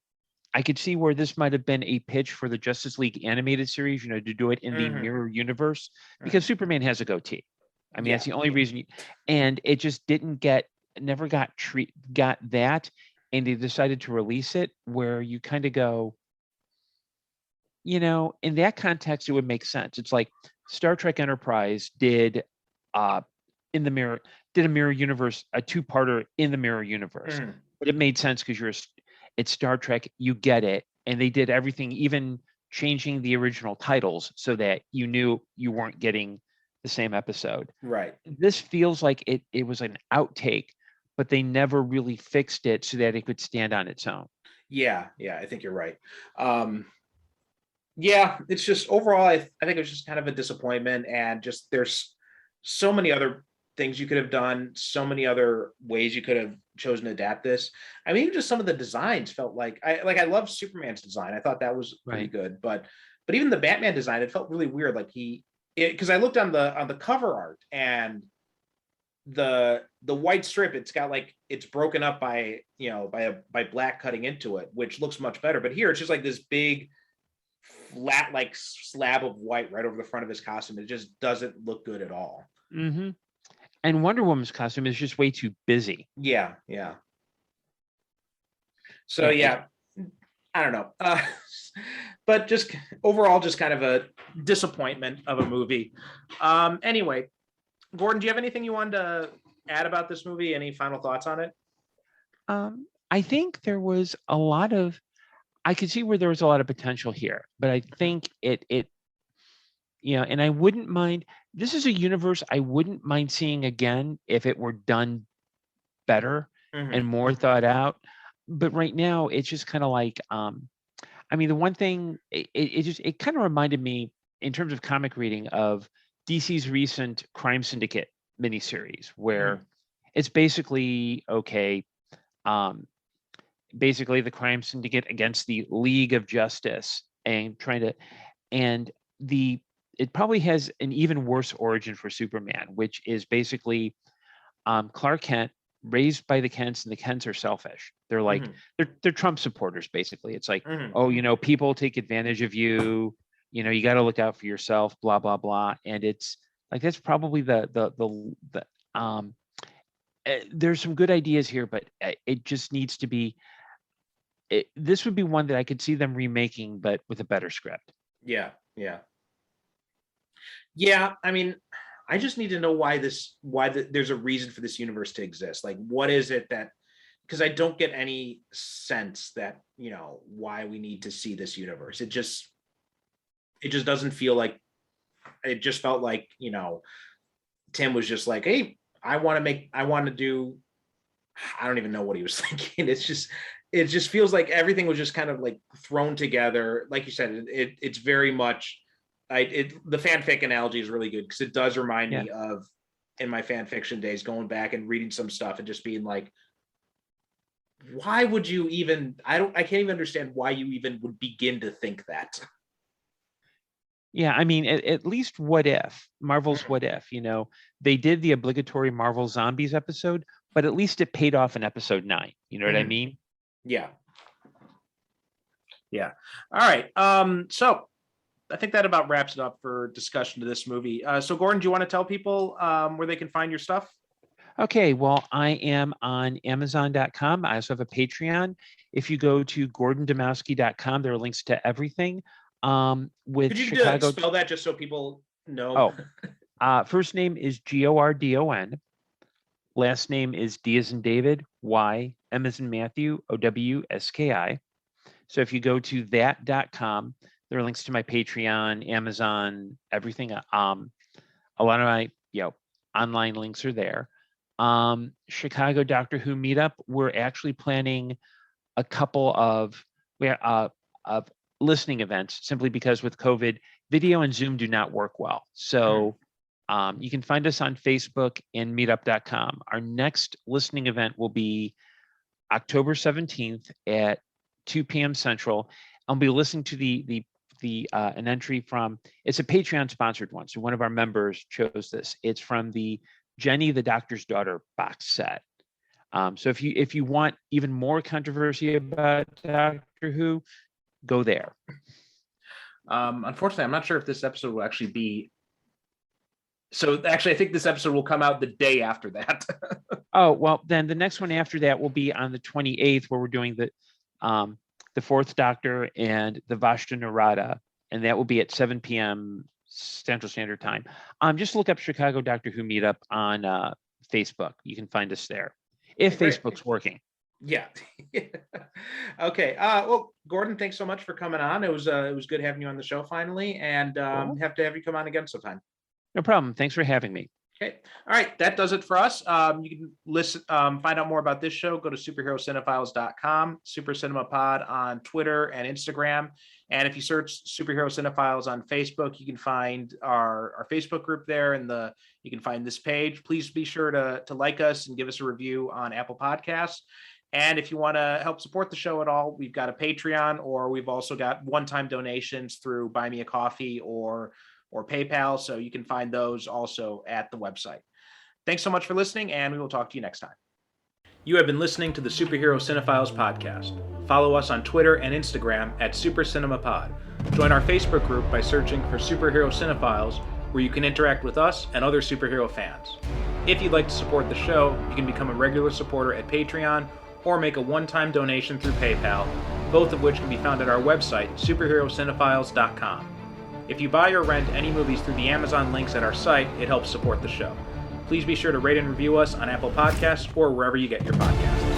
I could see where this might have been a pitch for the Justice League animated series, to do it in the mirror universe, because Superman has a goatee. I mean, that's the only reason. And it just never got that, and they decided to release it where you kind of go, in that context, it would make sense. It's like Star Trek Enterprise did a mirror universe, a two-parter in the mirror universe, but it made sense because it's Star Trek, you get it, and they did everything, even changing the original titles so that you knew you weren't getting the same episode. Right. This feels like it was an outtake, but they never really fixed it so that it could stand on its own. Yeah, I think you're right. It's just overall, I think it was just kind of a disappointment, and just there's so many other things you could have done, so many other ways you could have chosen to adapt this. I mean, even just some of the designs felt like I love Superman's design. I thought that was pretty good, but even the Batman design, it felt really weird. Like because I looked on the cover art, and the white strip, it's got like, it's broken up by black cutting into it, which looks much better. But here it's just like this big flat like slab of white right over the front of his costume. It just doesn't look good at all. Mm-hmm. And Wonder Woman's costume is just way too busy. Yeah. So I don't know. But just overall, just kind of a disappointment of a movie. Anyway, Gordon, do you have anything you wanted to add about this movie? Any final thoughts on it? I think there was I could see where there was a lot of potential here, but I think and I wouldn't mind, this is a universe I wouldn't mind seeing again if it were done better and more thought out. But right now it's just kind of like, the one thing, it kind of reminded me in terms of comic reading of DC's recent Crime Syndicate miniseries, where it's basically, basically the Crime Syndicate against the League of Justice, and it probably has an even worse origin for Superman, which is basically Clark Kent, raised by the Kents, and the Kents are selfish. They're like, they're Trump supporters, basically. It's like, people take advantage of you, you got to look out for yourself, blah, blah, blah. And it's like, that's probably there's some good ideas here, but it just needs to be, this would be one that I could see them remaking, but with a better script. Yeah. I mean, I just need to know why there's a reason for this universe to exist. Like, what is it that, because I don't get any sense that, why we need to see this universe. It just doesn't feel like, it just felt like, Tim was just like, hey, I don't even know what he was thinking. It just feels like everything was just kind of like thrown together. Like you said, it's very much, the fanfic analogy is really good, because it does remind me of, in my fan fiction days, going back and reading some stuff and just being like, why would you even, I can't even understand why you even would begin to think that. Yeah, I mean, at least Marvel's What If, they did the obligatory Marvel Zombies episode, but at least it paid off in episode 9. You know what I mean? Yeah. All right. So I think that about wraps it up for discussion to this movie. So Gordon, do you want to tell people where they can find your stuff? Okay, well, I am on Amazon.com. I also have a Patreon. If you go to GordonDymowski.com, there are links to everything. With Could you Chicago, spell that just so people know? Oh, First name is Gordon. Last name is D as in David, Y, M as in Matthew, OWSKI. So if you go to that.com, there are links to my Patreon, Amazon, everything. A lot of my online links are there. Chicago Doctor Who meetup. We're actually planning a couple of listening events, simply because with COVID, video and Zoom do not work well. So you can find us on Facebook and meetup.com. Our next listening event will be October 17th at 2 p.m. Central. I'll be listening to an entry from, it's a Patreon sponsored one. So one of our members chose this. It's from the Jenny the Doctor's Daughter box set. So if you want even more controversy about Doctor Who, go there. Unfortunately, I'm not sure if this episode will actually be. So actually, I think this episode will come out the day after that. Oh, well, then the next one after that will be on the 28th, where we're doing the Fourth Doctor and the Vashta Narada, and that will be at 7 p.m. Central Standard Time. Just look up Chicago Doctor Who Meetup on Facebook. You can find us there, if Facebook's working. Yeah. Okay. Well, Gordon, thanks so much for coming on. It was good having you on the show finally, and Cool. have to have you come on again sometime. No problem. Thanks for having me. Okay. All right. That does it for us. You can listen, find out more about this show. Go to superherocinephiles.com, Super Cinema Pod on Twitter and Instagram. And if you search Superhero Cinephiles on Facebook, you can find our Facebook group there, and you can find this page. Please be sure to like us and give us a review on Apple Podcasts. And if you want to help support the show at all, we've got a Patreon, or we've also got one-time donations through Buy Me a Coffee or PayPal. So you can find those also at the website. Thanks so much for listening, and we will talk to you next time. You have been listening to the Superhero Cinephiles podcast. Follow us on Twitter and Instagram at Super Cinema Pod. Join our Facebook group by searching for Superhero Cinephiles, where you can interact with us and other superhero fans. If you'd like to support the show, you can become a regular supporter at Patreon or make a one-time donation through PayPal, both of which can be found at our website, superherocinephiles.com. If you buy or rent any movies through the Amazon links at our site, it helps support the show. Please be sure to rate and review us on Apple Podcasts or wherever you get your podcasts.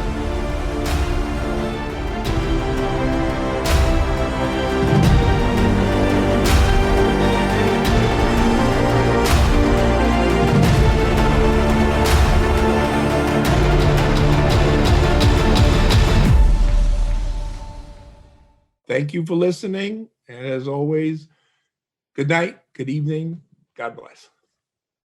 Thank you for listening. And as always, good night, good evening. God bless.